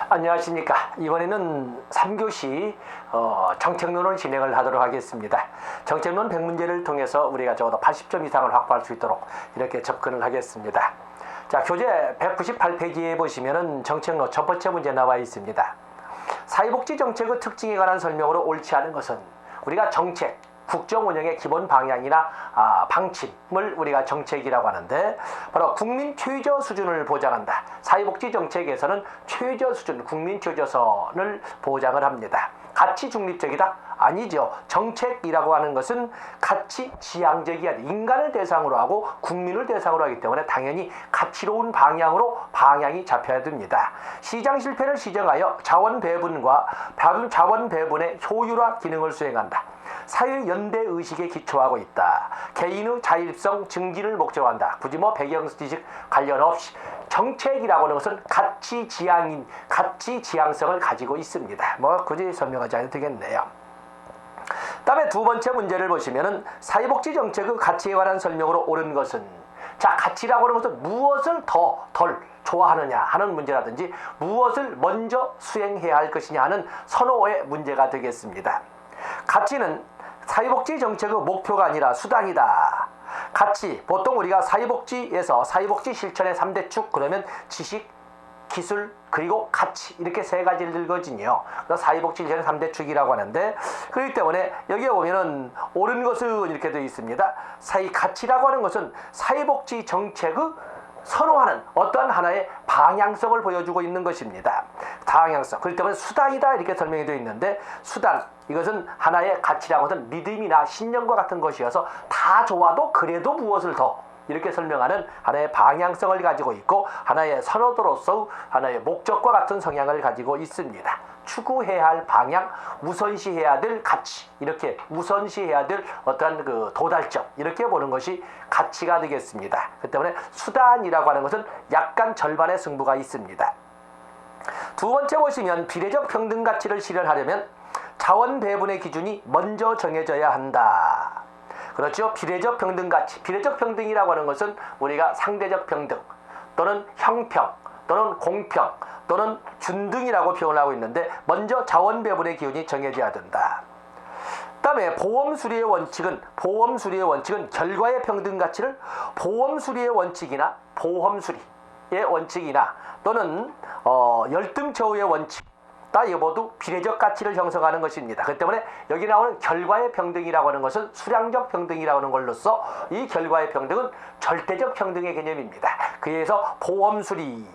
안녕하십니까. 이번에는 3교시 정책론을 진행을 하도록 하겠습니다. 정책론 100문제를 통해서 우리가 적어도 80점 이상을 확보할 수 있도록 이렇게 접근을 하겠습니다. 자, 교재 198페이지에 보시면은 정책론 첫 번째 문제 나와 있습니다. 사회복지 정책의 특징에 관한 설명으로 옳지 않은 것은 우리가 정책, 국정 운영의 기본 방향이나 방침을 우리가 정책이라고 하는데, 바로 국민 최저 수준을 보장한다. 사회복지 정책에서는 최저 수준, 국민 최저선을 보장을 합니다. 가치 중립적이다? 아니죠. 정책이라고 하는 것은 가치 지향적이야 돼. 인간을 대상으로 하고 국민을 대상으로 하기 때문에 당연히 가치로운 방향으로 방향이 잡혀야 됩니다. 시장 실패를 시정하여 자원 배분과 자원 배분의 효율화 기능을 수행한다. 사회연대의식에 기초하고 있다. 개인의 자율성 증진을 목적으로 한다. 굳이 배경지식 관련 없이 정책이라고 하는 것은 가치 지향성을 가지고 있습니다. 굳이 설명하지 않아도 되겠네요. 다음에 두 번째 문제를 보시면은 사회복지 정책의 가치에 관한 설명으로 옳은 것은, 자, 가치라고 하는 것은 무엇을 덜 좋아하느냐 하는 문제라든지 무엇을 먼저 수행해야 할 것이냐 하는 선호의 문제가 되겠습니다. 가치는 사회복지 정책의 목표가 아니라 수단이다. 가치, 보통 우리가 사회복지에서 사회복지 실천의 3대 축, 그러면 지식, 기술, 그리고 가치, 이렇게 세 가지를 들거든요. 그래서 사회복지 실천의 3대 축이라고 하는데, 그렇기 때문에 여기에 보면은 옳은 것은 이렇게 되어 있습니다. 가치라고 하는 것은 사회복지 정책의 선호하는 어떠한 하나의 방향성을 보여주고 있는 것입니다. 방향성. 그렇기 때문에 수단이다 이렇게 설명이 되어 있는데, 수단, 이것은 하나의 가치라고 하는 믿음이나 신념과 같은 것이어서 다 좋아도 그래도 무엇을 더 이렇게 설명하는 하나의 방향성을 가지고 있고, 하나의 선호도로서 하나의 목적과 같은 성향을 가지고 있습니다. 추구해야 할 방향, 우선시해야 될 가치, 이렇게 우선시해야 될 어떠한 그 도달점, 이렇게 보는 것이 가치가 되겠습니다. 그 때문에 수단이라고 하는 것은 약간 절반의 승부가 있습니다. 두 번째 보시면 비례적 평등 가치를 실현하려면 자원 배분의 기준이 먼저 정해져야 한다. 그렇죠? 비례적 평등 가치. 비례적 평등이라고 하는 것은 우리가 상대적 평등 또는 형평 또는 공평 또는 균등이라고 표현을 하고 있는데, 먼저 자원 배분의 기준이 정해져야 된다. 그다음에 보험 수리의 원칙은 결과의 평등 가치를 보험 수리의 원칙이나 또는 열등 처우의 원칙, 이거 모두 비례적 가치를 형성하는 것입니다. 그렇기 때문에 여기 나오는 결과의 평등이라고 하는 것은 수량적 평등이라고 하는 걸로써 이 결과의 평등은 절대적 평등의 개념입니다. 그래서 보험 수리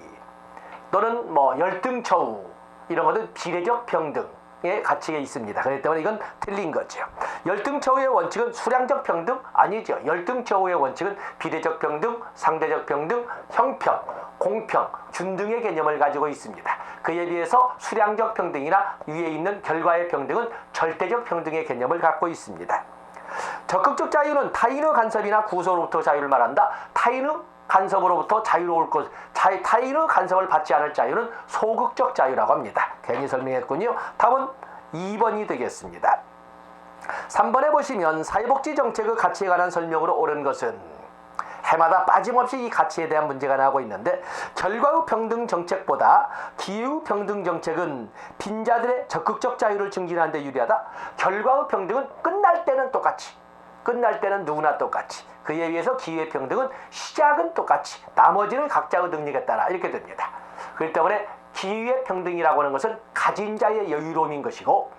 또는 열등 처우, 이런 것은 비례적 평등의 가치가 있습니다. 그렇기 때문에 이건 틀린 거죠. 열등 처우의 원칙은 수량적 평등? 아니죠. 열등 처우의 원칙은 비례적 평등, 상대적 평등, 형평, 공평, 균등의 개념을 가지고 있습니다. 그에 비해서 수량적 평등이나 위에 있는 결과의 평등은 절대적 평등의 개념을 갖고 있습니다. 적극적 자유는 타인의 간섭이나 구소로부터 자유를 말한다. 타인의 간섭으로부터 자유로울 것, 타인의 간섭을 받지 않을 자유는 소극적 자유라고 합니다. 괜히 설명했군요. 답은 2번이 되겠습니다. 3번에 보시면 사회복지 정책의 가치에 관한 설명으로 옳은 것은, 해마다 빠짐없이 이 가치에 대한 문제가 나오고 있는데, 결과의 평등 정책보다 기후 평등 정책은 빈자들의 적극적 자유를 증진하는 데 유리하다. 결과의 평등은 끝날 때는 똑같이, 끝날 때는 누구나 똑같이, 그에 비해서 기후의 평등은 시작은 똑같이, 나머지는 각자의 능력에 따라 이렇게 됩니다. 그렇기 때문에 기후의 평등이라고 하는 것은 가진 자의 여유로움인 것이고,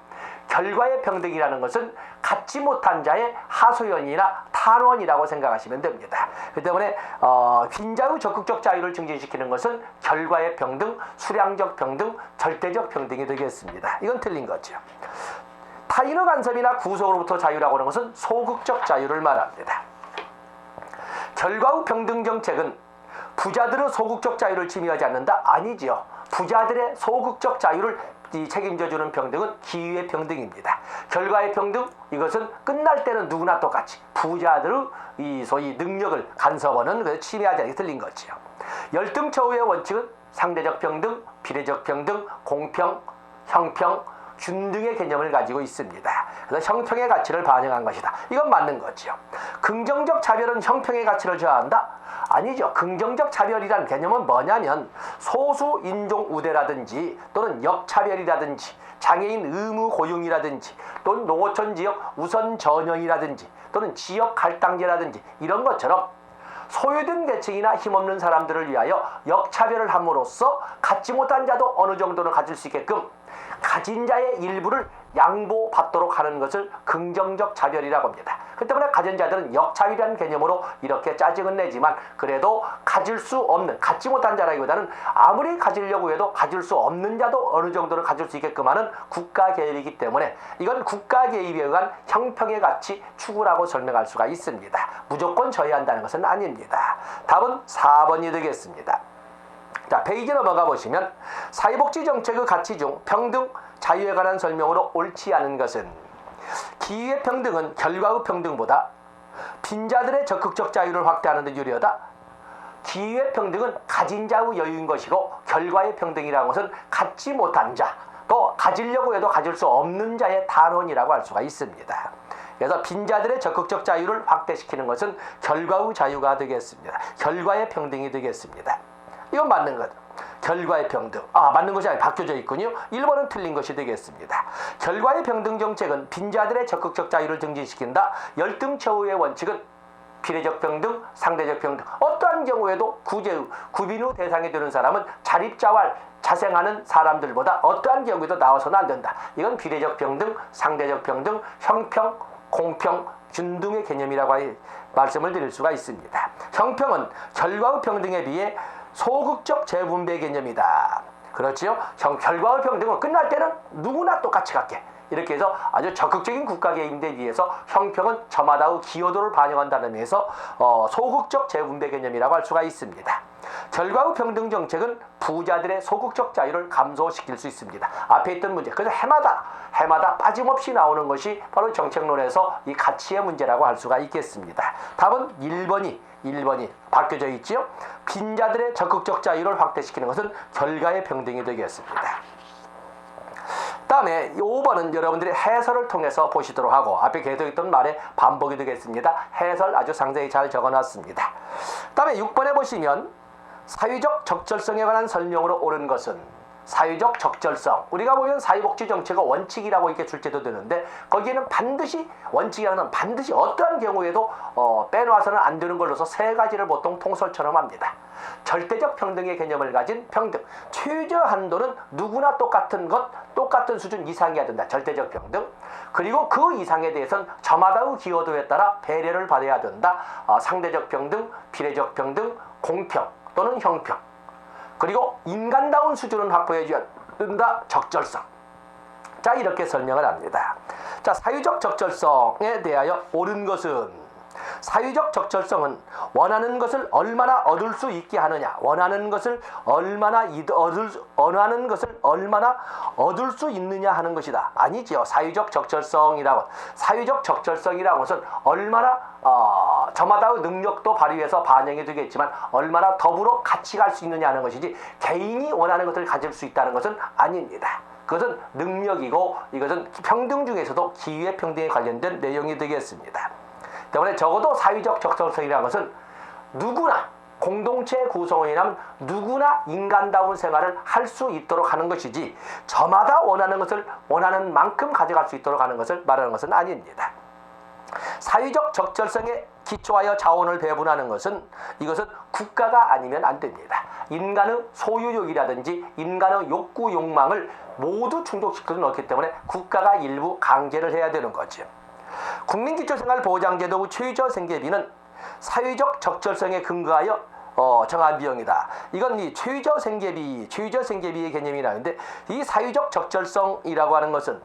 결과의 평등이라는 것은 갖지 못한 자의 하소연이나 탄원이라고 생각하시면 됩니다. 그렇기 때문에 빈자의 적극적 자유를 증진시키는 것은 결과의 평등, 수량적 평등, 절대적 평등이 되겠습니다. 이건 틀린 거죠. 타인의 간섭이나 구속으로부터 자유라고 하는 것은 소극적 자유를 말합니다. 결과의 평등 정책은 부자들의 소극적 자유를 침해하지 않는다? 아니죠. 부자들의 소극적 자유를 책임져주는 평등은 기후의 평등입니다. 결과의 평등, 이것은 끝날 때는 누구나 똑같이 부자들의 소위 능력을 간섭하는, 침해하지 않게 틀린 거죠. 열등 처우의 원칙은 상대적 평등, 비례적 평등, 공평, 형평, 균등의 개념을 가지고 있습니다. 그래서 형평의 가치를 반영한 것이다. 이건 맞는 거지요. 긍정적 차별은 형평의 가치를 저하한다? 아니죠. 긍정적 차별이란 개념은 뭐냐면 소수 인종 우대라든지 또는 역차별이라든지 장애인 의무 고용이라든지 또는 농어촌 지역 우선 전형이라든지 또는 지역 할당제라든지 이런 것처럼 소외된 계층이나 힘없는 사람들을 위하여 역차별을 함으로써 갖지 못한 자도 어느 정도는 가질 수 있게끔 가진 자의 일부를 양보받도록 하는 것을 긍정적 차별이라고 합니다. 그 때문에 가진 자들은 역차별이라는 개념으로 이렇게 짜증은 내지만 그래도 가질 수 없는, 갖지 못한 자라기보다는 아무리 가지려고 해도 가질 수 없는 자도 어느 정도는 가질 수 있게끔 하는 국가 개입이기 때문에 이건 국가 개입에 의한 형평의 가치 추구라고 설명할 수가 있습니다. 무조건 져야 한다는 것은 아닙니다. 답은 4번이 되겠습니다. 자, 페이지 넘어가 보시면 사회복지 정책의 가치 중 평등, 자유에 관한 설명으로 옳지 않은 것은 기회의 평등은 결과의 평등보다 빈자들의 적극적 자유를 확대하는 데 유리하다. 기회의 평등은 가진 자의 여유인 것이고 결과의 평등이라는 것은 갖지 못한 자, 또 가지려고 해도 가질 수 없는 자의 단원이라고 할 수가 있습니다. 그래서 빈자들의 적극적 자유를 확대시키는 것은 결과의 자유가 되겠습니다. 결과의 평등이 되겠습니다. 이건 맞는 것. 결과의 평등. 맞는 것이 아니라 바뀌어져 있군요. 1번은 틀린 것이 되겠습니다. 결과의 평등 정책은 빈자들의 적극적 자유를 증진시킨다. 열등 처우의 원칙은 비례적 평등, 상대적 평등. 어떠한 경우에도 구빈 후 대상이 되는 사람은 자립자활, 자생하는 사람들보다 어떠한 경우에도 나와서는 안 된다. 이건 비례적 평등, 상대적 평등, 형평, 공평, 균등의 개념이라고 말씀을 드릴 수가 있습니다. 형평은 결과의 평등에 비해 소극적 재분배 개념이다. 그렇지요? 결과의 평등은 끝날 때는 누구나 똑같이 갖게. 이렇게 해서 아주 적극적인 국가 개입에 의해서 형평은 저마다의 기여도를 반영한다는 의미에서 소극적 재분배 개념이라고 할 수가 있습니다. 결과의 평등 정책은 부자들의 소극적 자유를 감소시킬 수 있습니다. 앞에 있던 문제. 그래서 해마다 빠짐없이 나오는 것이 바로 정책론에서 이 가치의 문제라고 할 수가 있겠습니다. 답은 1번이 바뀌어져 있지요. 빈자들의 적극적 자유를 확대시키는 것은 결과의 평등이 되겠습니다. 다음에 5번은 여러분들이 해설을 통해서 보시도록 하고 앞에 계속 있던 말의 반복이 되겠습니다. 해설 아주 상세히 잘 적어놨습니다. 다음에 6번에 보시면 사회적 적절성에 관한 설명으로 옳은 것은 사회적 적절성. 우리가 보면 사회복지 정책의 원칙이라고 이렇게 출제도 되는데 거기에는 반드시 원칙이라는 반드시 어떠한 경우에도 빼놓아서는 안 되는 걸로서 세 가지를 보통 통설처럼 합니다. 절대적 평등의 개념을 가진 평등. 최저 한도는 누구나 똑같은 수준 이상이어야 된다. 절대적 평등. 그리고 그 이상에 대해서는 저마다의 기여도에 따라 배려를 받아야 된다. 상대적 평등, 비례적 평등, 공평 또는 형평. 그리고 인간다운 수준은 확보해줘야 된다. 적절성. 자, 이렇게 설명을 합니다. 자, 사회적 적절성에 대하여 옳은 것은 사회적 적절성은 원하는 것을 얼마나 얻을 수 있게 하느냐, 원하는 것을 얼마나 얻을 수 있느냐 하는 것이다. 아니지요. 사회적 적절성이라고 것은 얼마나 저마다의 능력도 발휘해서 반영이 되겠지만 얼마나 더불어 같이 갈 수 있느냐 하는 것이지 개인이 원하는 것을 가질 수 있다는 것은 아닙니다. 그것은 능력이고 이것은 평등 중에서도 기회 평등에 관련된 내용이 되겠습니다. 때문에 적어도 사회적 적절성이라는 것은 누구나 공동체 구성원이라면 누구나 인간다운 생활을 할 수 있도록 하는 것이지 저마다 원하는 것을 원하는 만큼 가져갈 수 있도록 하는 것을 말하는 것은 아닙니다. 사회적 적절성에 기초하여 자원을 배분하는 것은 이것은 국가가 아니면 안 됩니다. 인간의 소유욕이라든지 인간의 욕구 욕망을 모두 충족시켜 넣기 때문에 국가가 일부 강제를 해야 되는 거죠. 국민기초생활보장제도의 최저생계비는 사회적 적절성에 근거하여 정한 비용이다. 이건 이 최저생계비의 개념이라는데 이 사회적 적절성이라고 하는 것은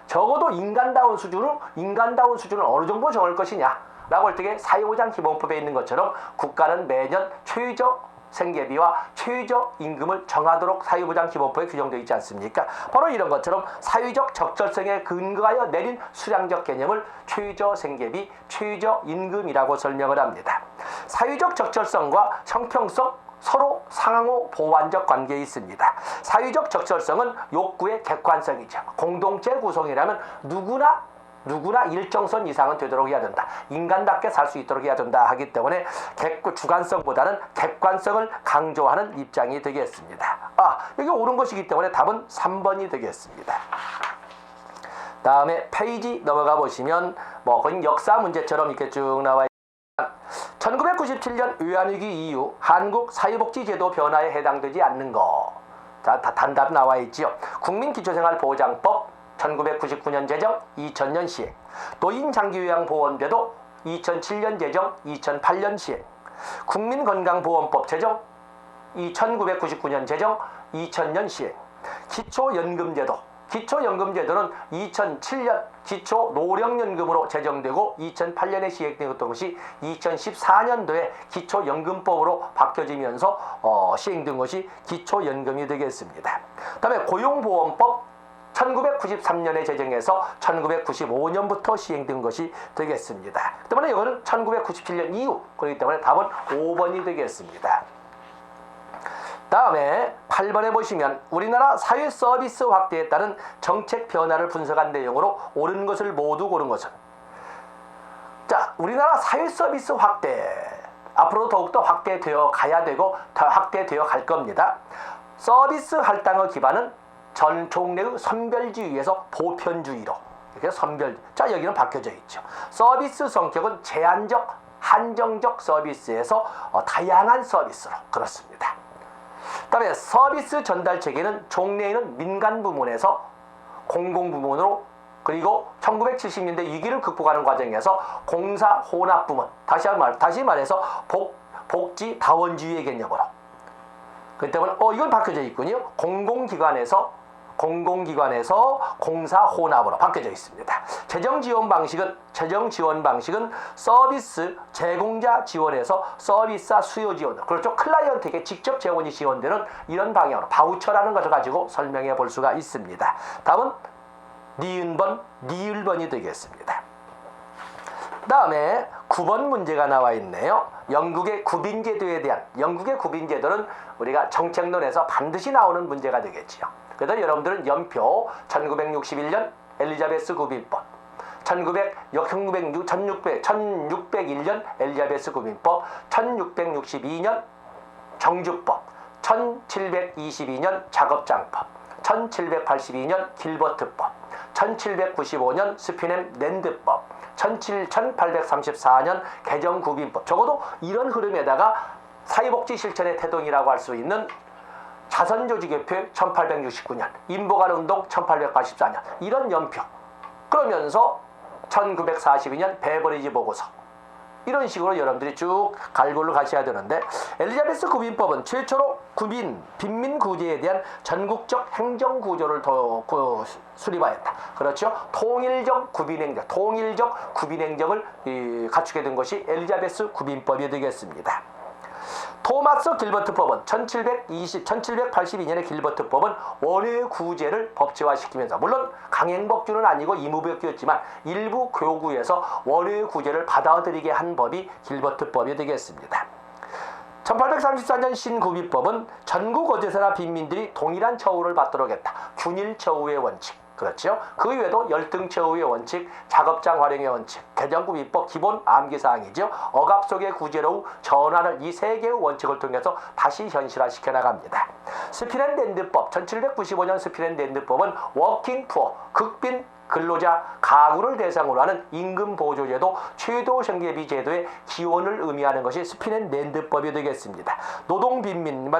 적어도 인간다운 수준을 어느 정도 정할 것이냐 라고 할 때 사회보장기본법에 있는 것처럼 국가는 매년 최저생계비와 최저임금을 정하도록 사회보장기본법에 규정되어 있지 않습니까? 바로 이런 것처럼 사회적 적절성에 근거하여 내린 수량적 개념을 최저생계비, 최저임금이라고 설명을 합니다. 사회적 적절성과 형평성 서로 상호 보완적 관계에 있습니다. 사회적 적절성은 욕구의 객관성이죠. 공동체 구성이라면 누구나 일정선 이상은 되도록 해야 된다. 인간답게 살 수 있도록 해야 된다 하기 때문에 주관성보다는 객관성을 강조하는 입장이 되겠습니다. 여기 옳은 것이기 때문에 답은 3번이 되겠습니다. 다음에 페이지 넘어가 보시면 거의 역사 문제처럼 이렇게 쭉 나와 있지만 1997년 외환위기 이후 한국 사회복지제도 변화에 해당되지 않는 거. 자, 단답 나와 있지요. 국민기초생활보장법 1999년 제정, 2000년 시행. 노인장기요양보험제도 2007년 제정, 2008년 시행. 국민건강보험법 제정 1999년 제정, 2000년 시행. 기초연금제도는 2007년 기초노령연금으로 제정되고 2008년에 시행되었던 것이 2014년도에 기초연금법으로 바뀌어지면서 시행된 것이 기초연금이 되겠습니다. 다음에 고용보험법 1993년에 제정해서 1995년부터 시행된 것이 되겠습니다. 때문에 이거는 1997년 이후, 그렇기 때문에 답은 5번이 되겠습니다. 다음에 8번에 보시면 우리나라 사회 서비스 확대에 따른 정책 변화를 분석한 내용으로 옳은 것을 모두 고른 것은. 자, 우리나라 사회 서비스 확대 앞으로 더욱더 확대되어 가야 되고 더 확대되어 갈 겁니다. 서비스 할당의 기반은 전 종래의 선별주의에서 보편주의로 이렇게 자, 여기는 바뀌어져 있죠. 서비스 성격은 제한적, 한정적 서비스에서 다양한 서비스로 그렇습니다. 그다음에 서비스 전달 체계는 종래에는 민간 부문에서 공공 부문으로, 그리고 1970년대 위기를 극복하는 과정에서 공사 혼합 부문, 다시 말해서 복지 다원주의의 개념으로. 그렇기 때문에 이건 바뀌어져 있군요. 공공기관에서 공사 혼합으로 바뀌어져 있습니다. 재정 지원 방식은 서비스 제공자 지원에서 서비스와 수요 지원, 그렇죠. 클라이언트에게 직접 재원이 지원되는 이런 방향으로 바우처라는 것을 가지고 설명해 볼 수가 있습니다. 답은 니은번이 되겠습니다. 다음에 9번 문제가 나와 있네요. 영국의 구빈제도는 우리가 정책론에서 반드시 나오는 문제가 되겠지요. 그래서 여러분들은 연표 1961년 엘리자베스 구빈법, 1601년 엘리자베스 구빈법, 1662년 정주법, 1722년 작업장법, 1782년 길버트법, 1795년 스피넴 랜드법, 1834년 개정구빈법. 적어도 이런 흐름에다가 사회복지 실천의 태동이라고 할 수 있는 자선조직협회 1869년, 인보관운동 1884년 이런 연표. 그러면서 1942년 베버리지 보고서, 이런 식으로 여러분들이 쭉 갈고를 가셔야 되는데, 엘리자베스 구빈법은 최초로 빈민구제에 대한 전국적 행정구조를 수립하였다. 그렇죠? 통일적 구빈행정을 갖추게 된 것이 엘리자베스 구빈법이 되겠습니다. 토마스 길버트법은 1782년의 길버트법은 원외구제를 법제화시키면서, 물론 강행법규는 아니고 의무법규였지만 일부 교구에서 원외구제를 받아들이게 한 법이 길버트법이 되겠습니다. 1834년 신구빈법은 전국 어디서나 빈민들이 동일한 처우를 받도록 했다. 균일 처우의 원칙. 그렇죠. 그 외에도 열등처우의 원칙, 작업장 활용의 원칙, 개정구빈법 기본 암기사항이죠. 억압 속의 구제로 전환을 이 세 개의 원칙을 통해서 다시 현실화시켜 나갑니다. 스피넨랜드법, 1795년 스피넨랜드법은 워킹푸어, 극빈 근로자, 가구를 대상으로 하는 임금보조제도, 최도생계비 제도의 기원을 의미하는 것이 스피넨랜드법이 되겠습니다. 노동빈민,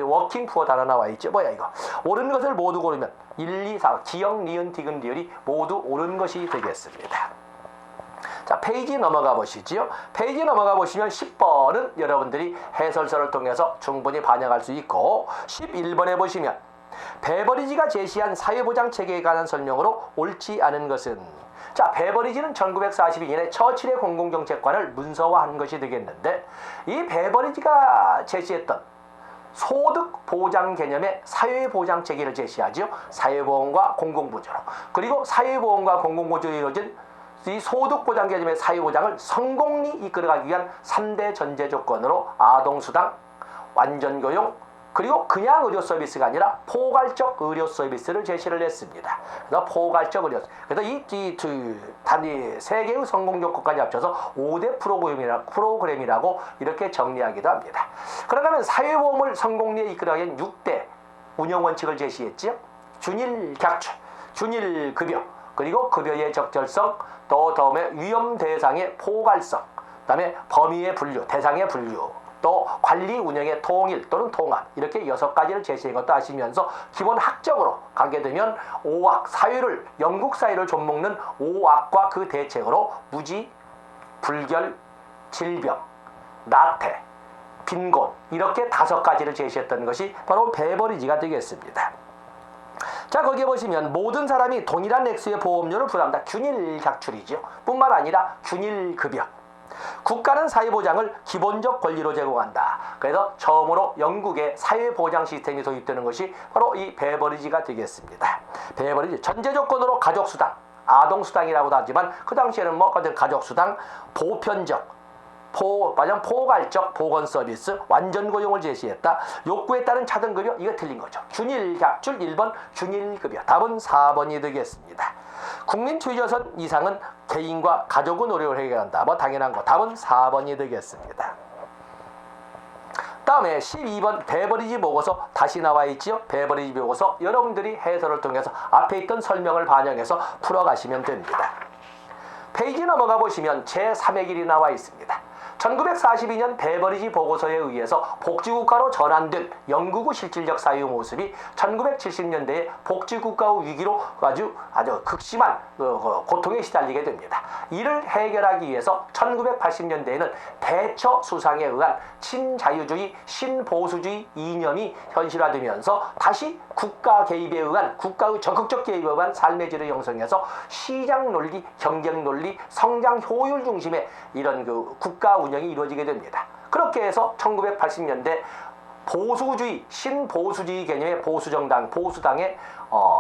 워킹푸어 단어 나와 있죠. 뭐야 이거. 옳은 것을 모두 고르면 1, 2, 4, 기역, 니은, 디귿, 리을이 모두 옳은 것이 되겠습니다. 자, 페이지 넘어가 보시죠. 페이지 넘어가 보시면 10번은 여러분들이 해설서를 통해서 충분히 반영할 수 있고, 11번에 보시면 베버리지가 제시한 사회보장체계에 관한 설명으로 옳지 않은 것은. 자, 베버리지는 1942년에 처칠의 공공정책관을 문서화한 것이 되겠는데, 이 베버리지가 제시했던 소득보장 개념의 사회보장체계를 제시하죠. 사회보험과 공공보조로. 그리고 사회보험과 공공보조로 이루어진 이 소득보장 개념의 사회보장을 성공리 이끌어가기 위한 3대 전제 조건으로 아동수당, 완전고용, 그리고 그냥 의료 서비스가 아니라 포괄적 의료 서비스를 제시를 했습니다. 그래서 포괄적 의료, 그래서 단위 세 개의 성공 요건까지 합쳐서 5대 프로그램이라고 이렇게 정리하기도 합니다. 그런가 하면 사회보험을 성공리에 이끌어가기 위한 6대 운영 원칙을 제시했지요. 준일 객출, 준일 급여, 그리고 급여의 적절성, 또 다음에 위험 대상의 포괄성, 그다음에 범위의 분류, 대상의 분류, 또 관리 운영의 통일 또는 통합, 이렇게 6가지를 제시한 것도 아시면서 기본 학적으로 가게 되면 5악 사유를, 영국 사유를 좀먹는 5악과 그 대책으로 무지, 불결, 질병, 나태, 빈곤, 이렇게 5가지를 제시했던 것이 바로 베버리지가 되겠습니다. 자, 거기에 보시면 모든 사람이 동일한 액수의 보험료를 부담한다. 균일 객출이죠. 뿐만 아니라 균일 급여. 국가는 사회보장을 기본적 권리로 제공한다. 그래서 처음으로 영국의 사회보장 시스템이 도입되는 것이 바로 이 베버리지가 되겠습니다. 베버리지 전제 조건으로 가족수당, 아동수당이라고도 하지만 그 당시에는 가족수당, 보편적, 포괄적 보건 서비스, 완전 고용을 제시했다. 욕구에 따른 차등급여, 이거 틀린 거죠. 균일 객출 1번 균일 급여. 답은 4번이 되겠습니다. 국민 최저선 이상은 개인과 가족은 의료를 해결한다. 당연한 거. 답은 4번이 되겠습니다. 다음에 12번 베버리지 보고서 다시 나와 있지요. 베버리지 보고서 여러분들이 해설을 통해서 앞에 있던 설명을 반영해서 풀어가시면 됩니다. 페이지 넘어가 보시면 제3의 길이 나와 있습니다. 1942년 베버리지 보고서에 의해서 복지국가로 전환된 영국의 실질적 사회 모습이 1970년대에 복지국가의 위기로 아주 극심한 고통에 시달리게 됩니다. 이를 해결하기 위해서 1980년대에는 대처 수상에 의한 친자유주의, 신보수주의 이념이 현실화되면서 다시 국가 개입에 의한, 국가의 적극적 개입에 의한 삶의 질을 형성해서 시장 논리, 경쟁 논리, 성장 효율 중심의 이런 국가 운영이 이루어지게 됩니다. 그렇게 해서 1980년대 보수주의, 신보수주의 개념의 보수정당, 보수당의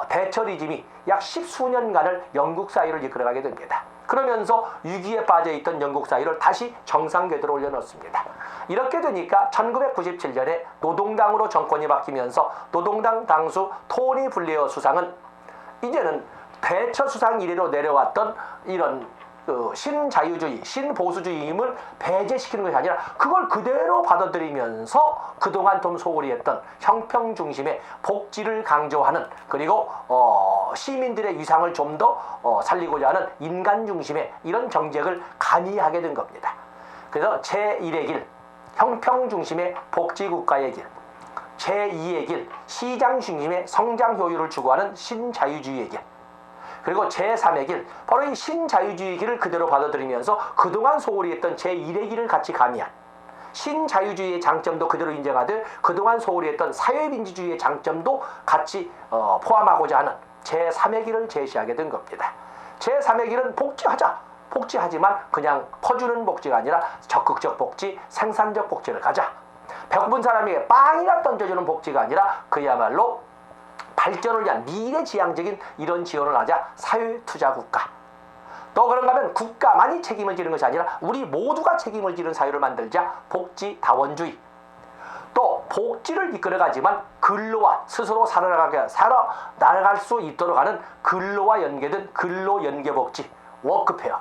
대처 리즘이 약 10수년간을 영국 사회를 이끌어가게 됩니다. 그러면서 위기에 빠져있던 영국 사회를 다시 정상 궤도로 올려놓습니다. 이렇게 되니까 1997년에 노동당으로 정권이 바뀌면서 노동당 당수 토니 블레어 수상은 이제는 대처 수상 이래로 내려왔던 이런 신자유주의, 신보수주의임을 배제시키는 것이 아니라 그걸 그대로 받아들이면서 그동안 좀 소홀히 했던 형평 중심의 복지를 강조하는, 그리고 시민들의 위상을 좀 더 살리고자 하는 인간 중심의 이런 정책을 간이하게 된 겁니다. 그래서 제1의 길, 형평 중심의 복지국가의 길, 제2의 길, 시장 중심의 성장 효율을 추구하는 신자유주의의 길, 그리고 제3의 길, 바로 이 신자유주의 길을 그대로 받아들이면서 그동안 소홀히 했던 제1의 길을 같이 가미한, 신자유주의의 장점도 그대로 인정하되 그동안 소홀히 했던 사회민주주의의 장점도 같이 포함하고자 하는 제3의 길을 제시하게 된 겁니다. 제3의 길은 복지하자. 복지하지만 그냥 퍼주는 복지가 아니라 적극적 복지, 생산적 복지를 가자. 배고픈 사람에게 빵이나 던져주는 복지가 아니라 그야말로 발전을 위한 미래지향적인 이런 지원을 하자. 사회투자국가. 또 그런가 하면 국가만이 책임을 지는 것이 아니라 우리 모두가 책임을 지는 사회를 만들자. 복지다원주의. 또 복지를 이끌어가지만 근로와 스스로 살아나갈 수 있도록 하는 근로와 연계된 근로연계복지, 워크페어.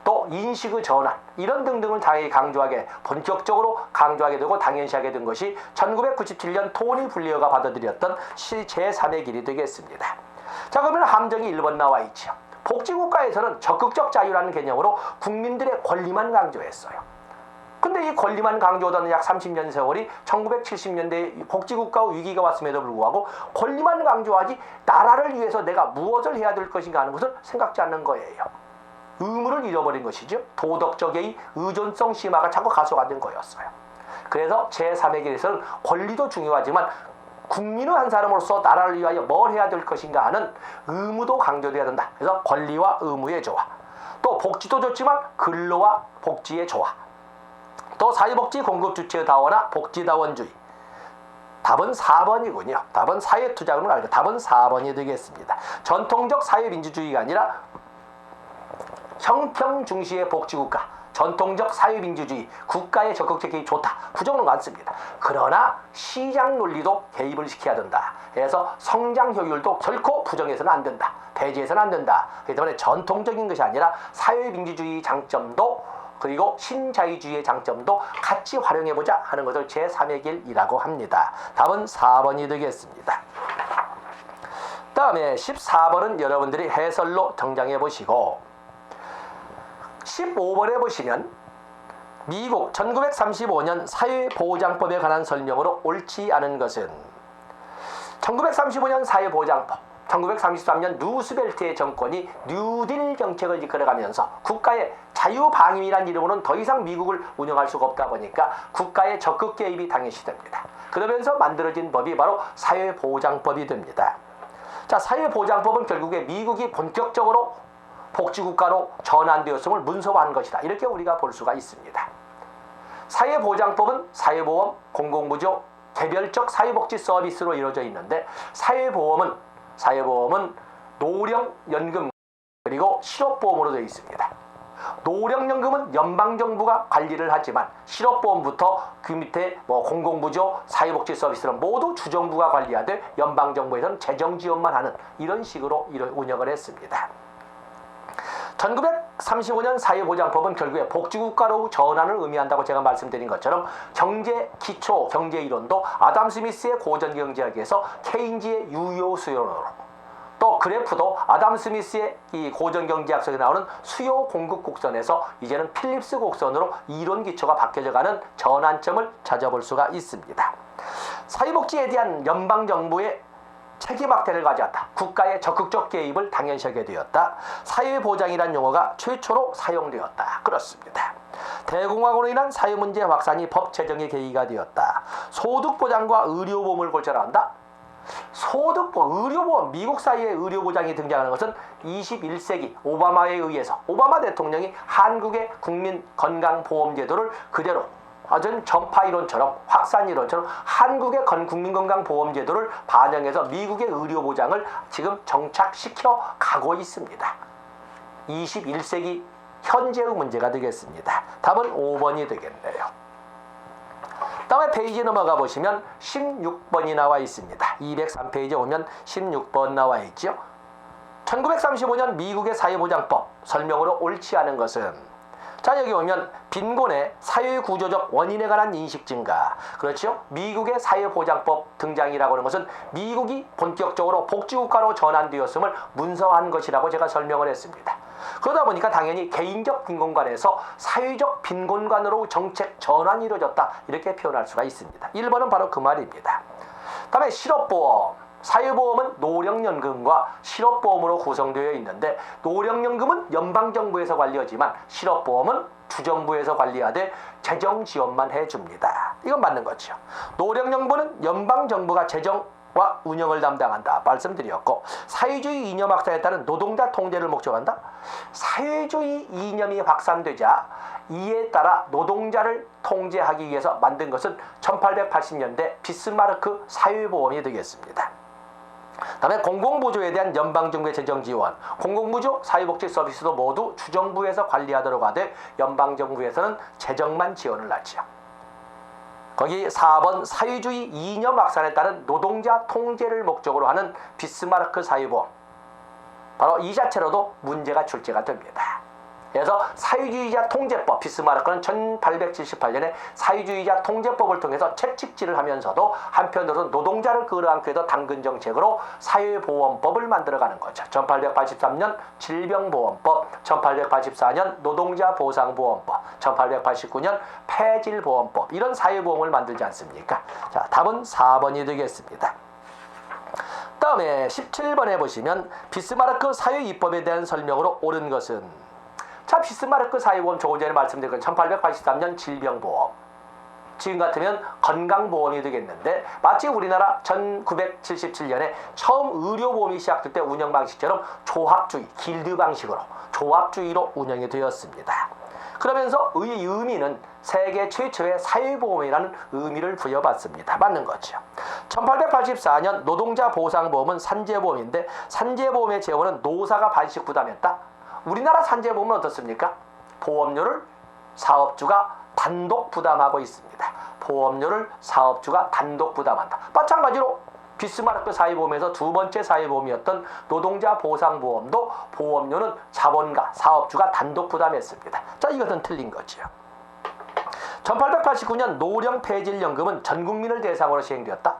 또 인식의 전환, 이런 등등을 당연히 본격적으로 강조하게 되고 당연시하게 된 것이 1997년 토니 블레어가 받아들였던 제3의 길이 되겠습니다. 자, 그러면 함정이 1번 나와 있죠. 복지국가에서는 적극적 자유라는 개념으로 국민들의 권리만 강조했어요. 근데 이 권리만 강조하던 약 30년 세월이 1970년대 복지국가의 위기가 왔음에도 불구하고 권리만 강조하지 나라를 위해서 내가 무엇을 해야 될 것인가 하는 것을 생각지 않는 거예요. 의무를 잃어버린 것이죠. 도덕적의 의존성 심화가 자꾸 가속화된 거였어요. 그래서 제3의 길에서는 권리도 중요하지만 국민의 한 사람으로서 나라를 위하여 뭘 해야 될 것인가 하는 의무도 강조돼야 된다. 그래서 권리와 의무의 조화. 또 복지도 좋지만 근로와 복지의 조화. 또 사회복지 공급주체의 다원화, 복지다원주의. 답은 4번이군요. 답은 사회투자금을 알고 답은 4번이 되겠습니다. 전통적 사회민주주의가 아니라 형평 중시의 복지국가, 전통적 사회민주주의, 국가의 적극적 개입이 좋다. 부정은 않습니다. 그러나 시장 논리도 개입을 시켜야 된다. 그래서 성장 효율도 결코 부정해서는 안 된다. 배제해서는 안 된다. 그렇기 때문에 전통적인 것이 아니라 사회민주주의 장점도 그리고 신자유주의의 장점도 같이 활용해보자 하는 것을 제3의 길이라고 합니다. 답은 4번이 되겠습니다. 다음에 14번은 여러분들이 해설로 정장해 보시고 15번에 보시면 미국 1935년 사회보장법에 관한 설명으로 옳지 않은 것은 1935년 사회보장법 1933년 루스벨트의 정권이 뉴딜 정책을 이끌어가면서 국가의 자유방임이라는 이름으로는 더 이상 미국을 운영할 수가 없다 보니까 국가의 적극 개입이 당연시 됩니다. 그러면서 만들어진 법이 바로 사회보장법이 됩니다. 자, 사회보장법은 결국에 미국이 본격적으로 복지국가로 전환되었음을 문서화한 것이다. 이렇게 우리가 볼 수가 있습니다. 사회보장법은 사회보험, 공공부조, 개별적 사회복지 서비스로 이루어져 있는데 사회보험은 노령연금 그리고 실업보험으로 되어 있습니다. 노령연금은 연방정부가 관리를 하지만 실업보험부터 그 밑에 공공부조, 사회복지 서비스는 모두 주정부가 관리하되 연방정부에서는 재정지원만 하는 이런 식으로 운영을 했습니다. 1935년 사회보장법은 결국에 복지국가로 전환을 의미한다고 제가 말씀드린 것처럼 기초 경제이론도 아담 스미스의 고전경제학에서 케인즈의 유효수요론으로 또 그래프도 아담 스미스의 이 고전경제학 속에 나오는 수요 공급 곡선에서 이제는 필립스 곡선으로 이론 기초가 바뀌어져가는 전환점을 찾아볼 수가 있습니다. 사회복지에 대한 연방정부의 책임 확대를 가져왔다. 국가의 적극적 개입을 당연시하게 되었다. 사회보장이란 용어가 최초로 사용되었다. 그렇습니다. 대공황으로 인한 사회문제 확산이 법 제정의 계기가 되었다. 소득보장과 의료보험을 골자한다. 의료보험, 미국 사회에 의료보장이 등장하는 것은 21세기 오바마에 의해서 오바마 대통령이 한국의 국민 건강보험제도를 그대로 전파이론처럼 확산이론처럼 한국의 국민건강보험제도를 반영해서 미국의 의료보장을 지금 정착시켜 가고 있습니다. 21세기 현재의 문제가 되겠습니다. 답은 5번이 되겠네요. 다음에 페이지 넘어가 보시면 16번이 나와 있습니다. 203페이지에 오면 16번 나와 있죠. 1935년 미국의 사회보장법 설명으로 옳지 않은 것은 자, 여기 보면 빈곤의 사회구조적 원인에 관한 인식 증가. 그렇죠? 미국의 사회보장법 등장이라고 하는 것은 미국이 본격적으로 복지국가로 전환되었음을 문서화한 것이라고 제가 설명을 했습니다. 그러다 보니까 당연히 개인적 빈곤관에서 사회적 빈곤관으로 정책 전환이 이루어졌다. 이렇게 표현할 수가 있습니다. 1번은 바로 그 말입니다. 다음에 실업보험. 사회보험은 노령연금과 실업보험으로 구성되어 있는데 노령연금은 연방정부에서 관리하지만 실업보험은 주정부에서 관리하되 재정지원만 해줍니다. 이건 맞는 거죠. 노령연금은 연방정부가 재정과 운영을 담당한다 말씀드렸고 사회주의 이념 확산에 따른 노동자 통제를 목적한다. 사회주의 이념이 확산되자 이에 따라 노동자를 통제하기 위해서 만든 것은 1880년대 비스마르크 사회보험이 되겠습니다. 다음에 공공부조에 대한 연방정부의 재정지원, 공공부조 사회복지 서비스도 모두 주정부에서 관리하도록 하되 연방정부에서는 재정만 지원을 하죠. 거기 4번 사회주의 이념 확산에 따른 노동자 통제를 목적으로 하는 비스마르크 사회보험, 바로 이 자체로도 문제가 출제가 됩니다. 그래서 사회주의자 통제법, 비스마르크는 1878년에 사회주의자 통제법을 통해서 채찍질을 하면서도 한편으로는 노동자를 끌어안기 위해서 당근 정책으로 사회보험법을 만들어가는 거죠. 1883년 질병보험법, 1884년 노동자보상보험법, 1889년 폐질보험법, 이런 사회보험을 만들지 않습니까? 자, 답은 4번이 되겠습니다. 다음에 17번에 보시면 비스마르크 사회입법에 대한 설명으로 옳은 것은 자, 비스마르크 사회보험 조금 전에 말씀드린 건 1883년 질병보험, 지금 같으면 건강보험이 되겠는데 마치 우리나라 1977년에 처음 의료보험이 시작될 때 운영 방식처럼 조합주의, 길드 방식으로 조합주의로 운영이 되었습니다. 그러면서 의 의미는 세계 최초의 사회보험이라는 의미를 부여받습니다. 맞는 거죠. 1884년 노동자보상보험은 산재보험인데 산재보험의 재원은 노사가 반씩 부담했다. 우리나라 산재보험은 어떻습니까? 보험료를 사업주가 단독 부담하고 있습니다. 보험료를 사업주가 단독 부담한다. 마찬가지로 비스마르크 사회보험에서 두 번째 사회보험이었던 노동자 보상보험도 보험료는 자본가, 사업주가 단독 부담했습니다. 자, 이것은 틀린 거지요. 1889년 노령 폐질연금은 전 국민을 대상으로 시행되었다.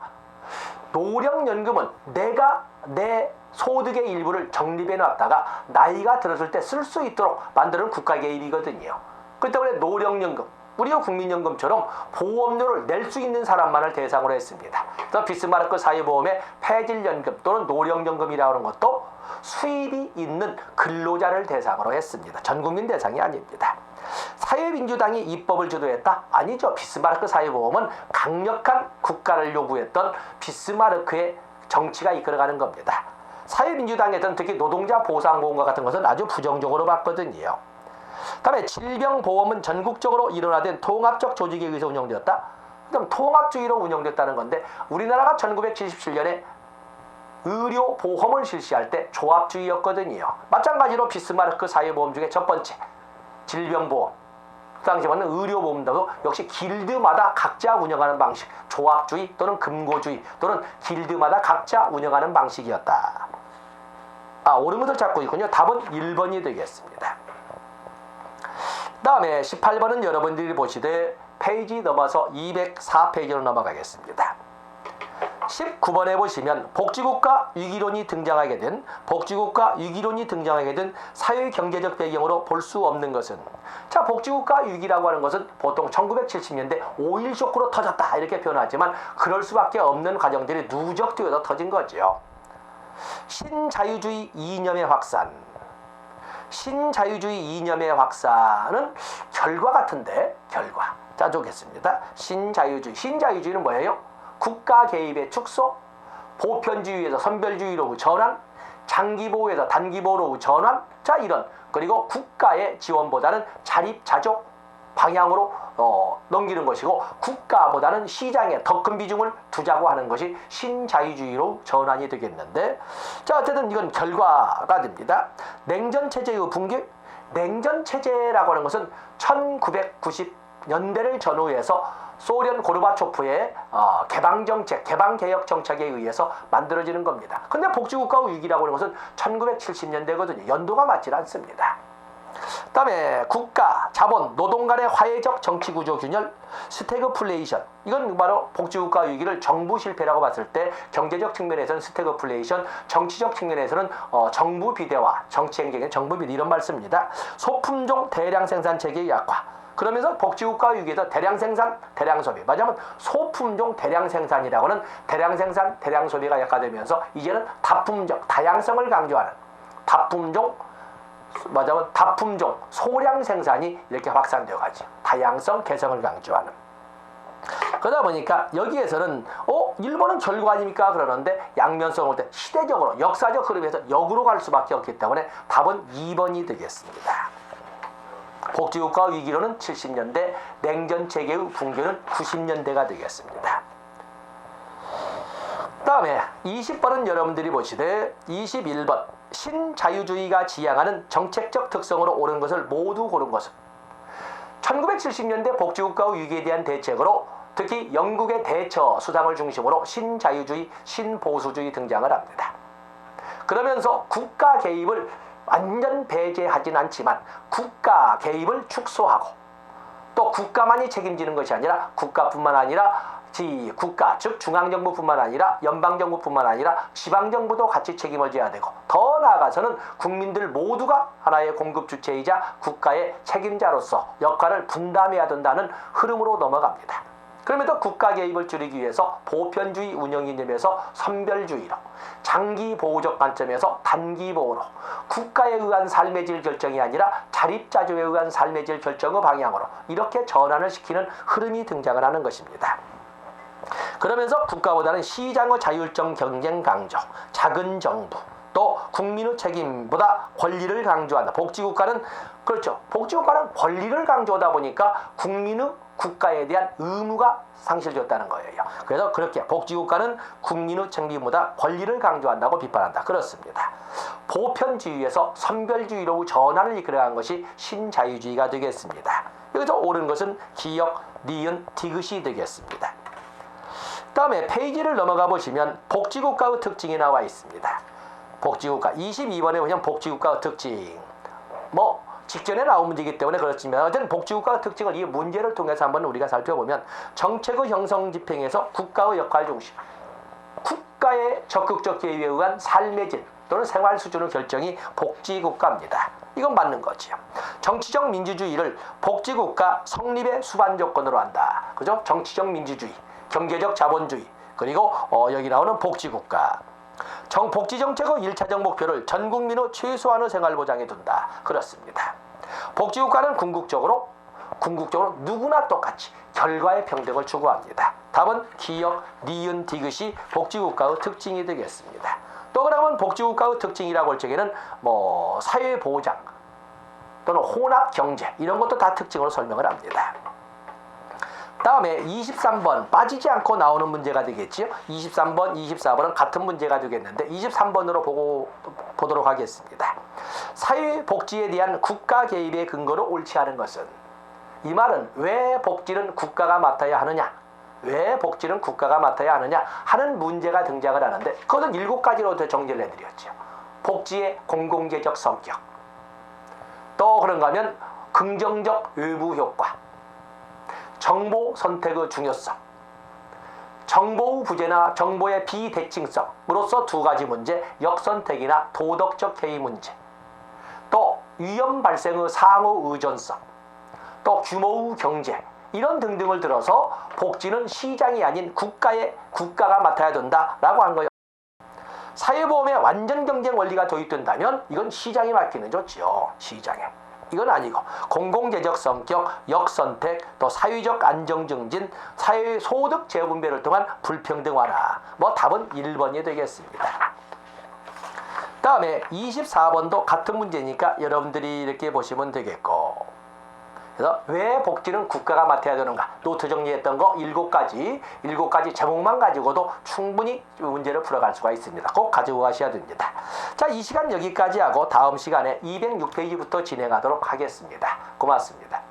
노령연금은 내가 내 소득의 일부를 적립해 놨다가 나이가 들었을 때 쓸 수 있도록 만드는 국가 개입이거든요. 그렇기 때문에 노령연금, 우리가 국민연금처럼 보험료를 낼 수 있는 사람만을 대상으로 했습니다. 그래서 비스마르크 사회보험의 폐질연금 또는 노령연금이라고 하는 것도 수입이 있는 근로자를 대상으로 했습니다. 전국민 대상이 아닙니다. 사회민주당이 입법을 주도했다? 아니죠. 비스마르크 사회보험은 강력한 국가를 요구했던 비스마르크의 정치가 이끌어가는 겁니다. 사회민주당에서는 특히 노동자 보상보험과 같은 것은 아주 부정적으로 봤거든요. 다음에 질병보험은 전국적으로 일원화된 통합적 조직에 의해서 운영되었다. 그럼 통합주의로 운영됐다는 건데 우리나라가 1977년에 의료보험을 실시할 때 조합주의였거든요. 마찬가지로 비스마르크 사회보험 중에 첫 번째 질병보험, 그 당시에 맞는 의료보험도 역시 길드마다 각자 운영하는 방식, 조합주의 또는 금고주의 또는 길드마다 각자 운영하는 방식이었다. 옳은 것을 찾고 있군요. 답은 1번이 되겠습니다. 다음에 18번은 여러분들이 보시되 페이지 넘어서 204페이지로 넘어가겠습니다. 19번에 보시면 복지국가 위기론이 등장하게 된 사회경제적 배경으로 볼 수 없는 것은, 자, 복지국가 위기라고 하는 것은 보통 1970년대 5.1 쇼크로 터졌다 이렇게 표현하지만 그럴 수밖에 없는 과정들이 누적되어서 터진 거죠. 신자유주의 이념의 확산은 결과 같은데, 결과. 자, 보겠습니다. 신자유주의는 뭐예요? 국가 개입의 축소, 보편주의에서 선별주의로 전환, 장기보호에서 단기보호로 전환, 자, 이런. 그리고 국가의 지원보다는 자립자족 방향으로 넘기는 것이고 국가보다는 시장에 더 큰 비중을 두자고 하는 것이 신자유주의로 전환이 되겠는데, 자, 어쨌든 이건 결과가 됩니다. 냉전체제의 붕괴, 냉전체제라고 하는 것은 1990년대를 전후해서 소련 고르바초프의 개방정책, 개방개혁 정책에 의해서 만들어지는 겁니다. 근데 복지국가 위기라고 하는 것은 1970년대거든요. 연도가 맞질 않습니다. 그 다음에 국가, 자본, 노동 간의 화해적 정치구조 균열, 스태그플레이션. 이건 바로 복지국가 위기를 정부 실패라고 봤을 때 경제적 측면에서는 스태그플레이션, 정치적 측면에서는 정부 비대화, 정치행정의 정부 비대 이런 말씀입니다. 소품종 대량 생산 체계의 약화. 그러면서 복지국가 위기에서 대량 생산, 대량 소비. 맞으면 소품종 대량 생산이라고는 대량 생산, 대량 소비가 약화되면서 이제는 다품종, 다양성을 강조하는 다품종, 소량 생산이 이렇게 확산되어 가죠. 다양성, 개성을 강조하는. 그러다 보니까 여기에서는 일본은 결과 아닙니까? 그러는데 양면성 올 때 시대적으로, 역사적 흐름에서 역으로 갈 수밖에 없기 때문에 답은 2번이 되겠습니다. 복지국가 위기로는 70년대, 냉전체계의 붕괴는 90년대가 되겠습니다. 다음에 20번은 여러분들이 보시되 21번 신자유주의가 지향하는 정책적 특성으로 옳은 것을 모두 고른 것은, 1970년대 복지국가 위기에 대한 대책으로 특히 영국의 대처 수상을 중심으로 신자유주의, 신보수주의 등장을 합니다. 그러면서 국가 개입을 완전 배제하진 않지만 국가 개입을 축소하고 또 국가만이 책임지는 것이 아니라 국가뿐만 아니라 국가, 즉 중앙정부뿐만 아니라 연방정부뿐만 아니라 지방정부도 같이 책임을 져야 되고 더 나아가서는 국민들 모두가 하나의 공급주체이자 국가의 책임자로서 역할을 분담해야 된다는 흐름으로 넘어갑니다. 그러면서 국가 개입을 줄이기 위해서 보편주의 운영 이념에서 선별주의로, 장기 보호적 관점에서 단기 보호로, 국가에 의한 삶의 질 결정이 아니라 자립자조에 의한 삶의 질 결정의 방향으로 이렇게 전환을 시키는 흐름이 등장을 하는 것입니다. 그러면서 국가보다는 시장의 자율적 경쟁 강조, 작은 정부, 또 국민의 책임보다 권리를 강조한다. 복지국가는 그렇죠. 복지국가는 권리를 강조하다 보니까 국민의 국가에 대한 의무가 상실되었다는 거예요. 그래서 그렇게 복지국가는 국민의 책임보다 권리를 강조한다고 비판한다. 그렇습니다. 보편주의에서 선별주의로 전환을 이끌어간 것이 신자유주의가 되겠습니다. 여기서 옳은 것은 기역, 니은, 디귿이 되겠습니다. 다음에 페이지를 넘어가 보시면 복지국가의 특징이 나와 있습니다. 복지국가 22번에 보면 복지국가의 특징. 직전에 나온 문제이기 때문에 그렇지만 어쨌든 복지국가의 특징을 이 문제를 통해서 한번 우리가 살펴보면 정책의 형성 집행에서 국가의 역할 중심, 국가의 적극적 개입에 의한 삶의 질 또는 생활 수준의 결정이 복지국가입니다. 이건 맞는 거지요. 정치적 민주주의를 복지국가 성립의 수반 조건으로 한다. 그죠? 정치적 민주주의, 경제적 자본주의, 그리고 여기 나오는 복지국가. 복지정책의 1차적 목표를 전 국민의 최소한의 생활보장에 둔다. 그렇습니다. 복지국가는 궁극적으로 누구나 똑같이 결과의 평등을 추구합니다. 답은 기역, 니은, 디귿이 복지국가의 특징이 되겠습니다. 또 그러면 복지국가의 특징이라고 할 적에는 사회보장 또는 혼합경제 이런 것도 다 특징으로 설명을 합니다. 다음에 23번 빠지지 않고 나오는 문제가 되겠지요. 23번, 24번은 같은 문제가 되겠는데 23번으로 보도록 하겠습니다. 사회복지에 대한 국가 개입의 근거로 옳지 않은 것은, 이 말은 왜 복지는 국가가 맡아야 하느냐, 왜 복지는 국가가 맡아야 하느냐 하는 문제가 등장을 하는데 그것은 7가지로 정리를 해드렸죠. 복지의 공공재적 성격, 또 그런가 하면 긍정적 외부 효과, 정보 선택의 중요성, 정보의 부재나 정보의 비대칭성으로서 2가지 문제, 역선택이나 도덕적 해이 문제, 또 위험 발생의 상호 의존성, 또 규모의 경제 이런 등등을 들어서 복지는 시장이 아닌 국가가 맡아야 된다라고 한 거예요. 사회보험에 완전 경쟁 원리가 도입된다면 이건 시장이 맡기는 좋지요. 시장에. 이건 아니고 공공재적 성격, 역선택, 또 사회적 안정 증진, 사회 소득 재분배를 통한 불평등 완화. 답은 1번이 되겠습니다. 다음에 24번도 같은 문제니까 여러분들이 이렇게 보시면 되겠고, 그래서 왜 복지는 국가가 맡아야 되는가? 노트 정리했던 거 7가지 제목만 가지고도 충분히 문제를 풀어갈 수가 있습니다. 꼭 가지고 가셔야 됩니다. 자, 이 시간 여기까지 하고 다음 시간에 206페이지부터 진행하도록 하겠습니다. 고맙습니다.